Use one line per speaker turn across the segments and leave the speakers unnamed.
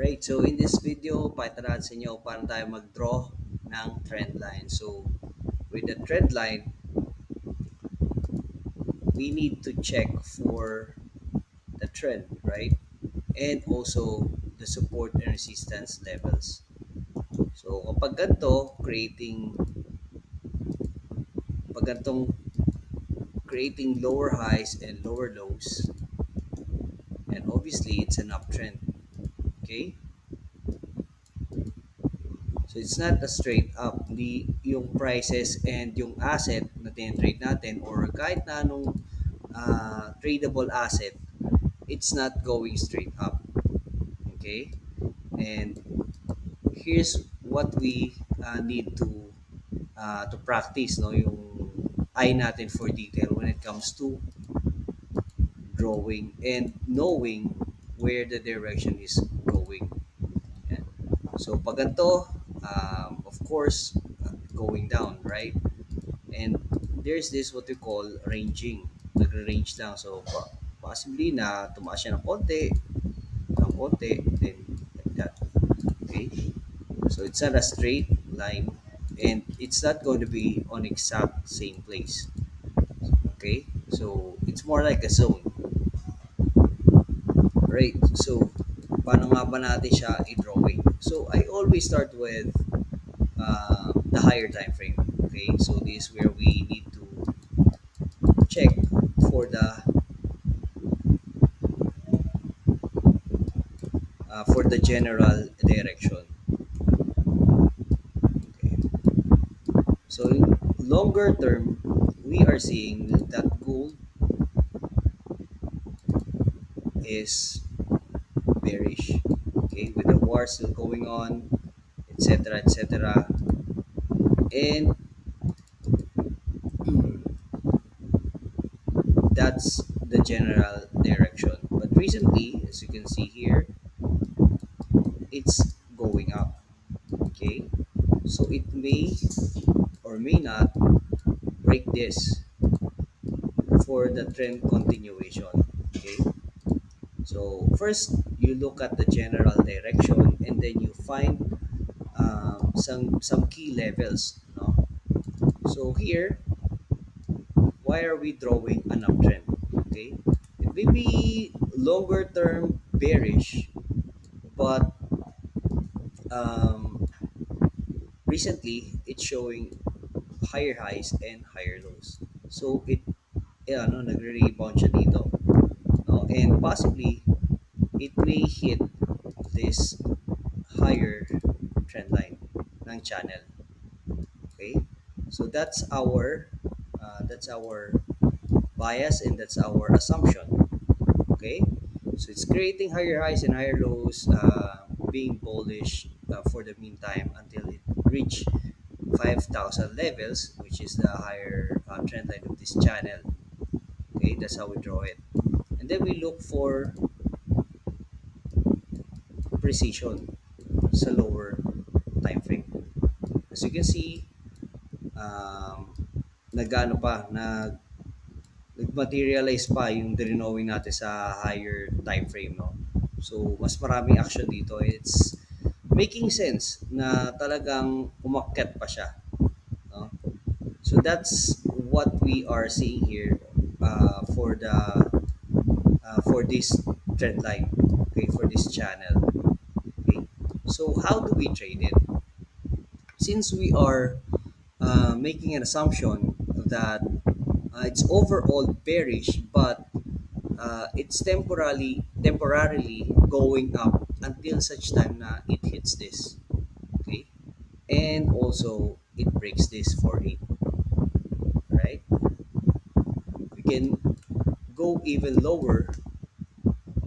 Right, so in this video, pakita natin sa inyo paano tayo mag-draw ng trend line. So, with the trend line, we need to check for the trend, right? And also the support and resistance levels. So, kapag ganito, pag ganitong creating lower highs and lower lows, and obviously it's an uptrend, okay? So it's not a straight up. Hindi yung prices and yung asset na trade natin or kahit na anong tradable asset, it's not going straight up. Okay? And here's what we need to practice, no, yung eye natin for detail when it comes to drawing and knowing where the direction is going. Yan. So pag ganito, of course, going down, right? And there's this what we call ranging. Nagre-range lang. So possibly na tumaas siya ng konti, then like that. Okay? So it's not a straight line and it's not going to be on exact same place. Okay? So it's more like a zone. Right? So paano nga ba natin siya i-drawing? So I always start with the higher time frame. Okay? So this is where we need to check for the general direction. Okay. So in longer term, we are seeing that gold is bearish. Okay, with the war still going on, etc., etc., and that's the general direction. But recently, as you can see here, it's going up. Okay, so it may or may not break this for the trend continuation. Okay, so first you look at the general direction and then you find some key levels. No? So here, why are we drawing an uptrend? Okay, it may be longer term bearish, but um, recently it's showing higher highs and higher lows. So nagre-rebound siya dito. No? And possibly it may hit this higher trend line ng channel. Okay? So that's our bias and that's our assumption. Okay? So it's creating higher highs and higher lows, being bullish for the meantime until it reach 5,000 levels, which is the higher trend line of this channel. Okay, that's how we draw it. And then we look for precision sa lower time frame. As you can see, nagano pa, nag-materialize pa yung drenowing natin sa higher time frame, no? So, mas maraming action dito. It's making sense na talagang umakyat pa siya, no? So, that's what we are seeing here for this trend line, okay, for this channel. Okay. So, how do we trade it? Since we are making an assumption that it's overall bearish, but it's temporarily going up until such time na it hits this. Okay, and also it breaks this for it. Right, we can go even lower.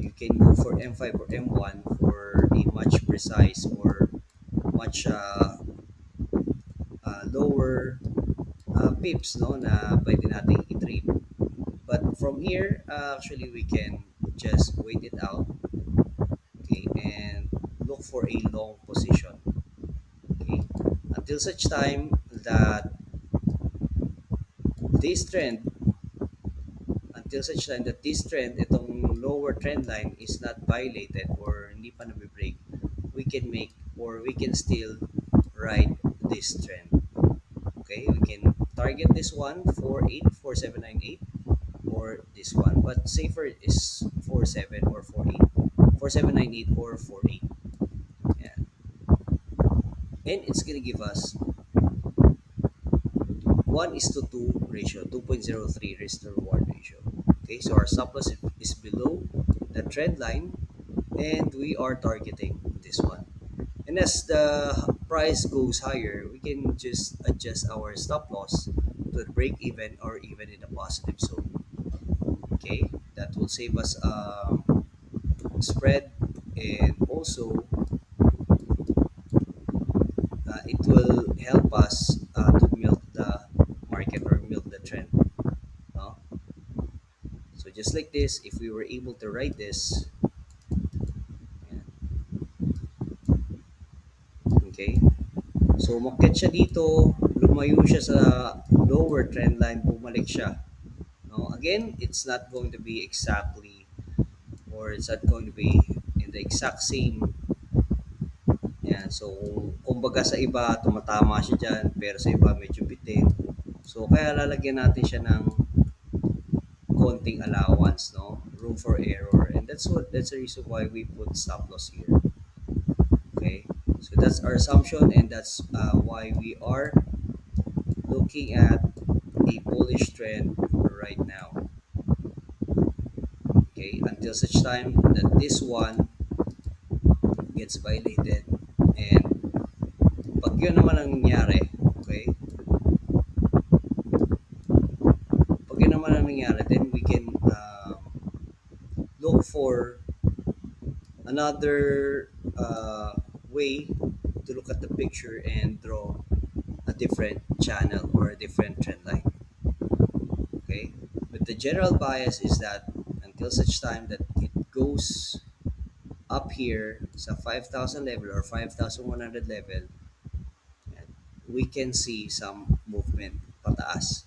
You can go for M5 or M1 for a much precise or much lower pips, no, na pwede nating i-trade. But from here, actually we can just wait it out, okay, and look for a long position, okay, until such time that this trend, itong lower trend line is not violated or hindi pa nabe-break. can make, or we can still ride this trend. Okay, we can target this one 4798, or this one, but safer is 47 or 48, 4798 or 48. Yeah, and it's gonna give us 1 is to 2 ratio, 2.03 risk to reward ratio. Okay, so our stop loss is below the trend line, and we are targeting this one. And as the price goes higher, we can just adjust our stop loss to the break even or even in the positive zone. Okay, that will save us spread, and also it will help us to milk the market or milk the trend. No? So just like this, if we were able to write this, okay, so umakyat siya dito, lumayo siya sa lower trend line, bumalik siya. No? Again, it's not going to be exactly, or it's not going to be in the exact same. Yan. So, kumbaga sa iba, tumatama siya dyan, pero sa iba medyo bitin. So, kaya lalagyan natin siya ng konting allowance, no? Room for error. And that's the reason why we put stop loss here. Okay? So, that's our assumption, and that's why we are looking at a bullish trend right now. Okay? Until such time that this one gets violated, and pag yun naman ang nangyari, okay, pag yun naman ang nangyari, then we can look for another way to look at the picture and draw a different channel or a different trend line. Okay, but the general bias is that until such time that it goes up here sa 5,000 level or 5,100 level, we can see some movement pataas.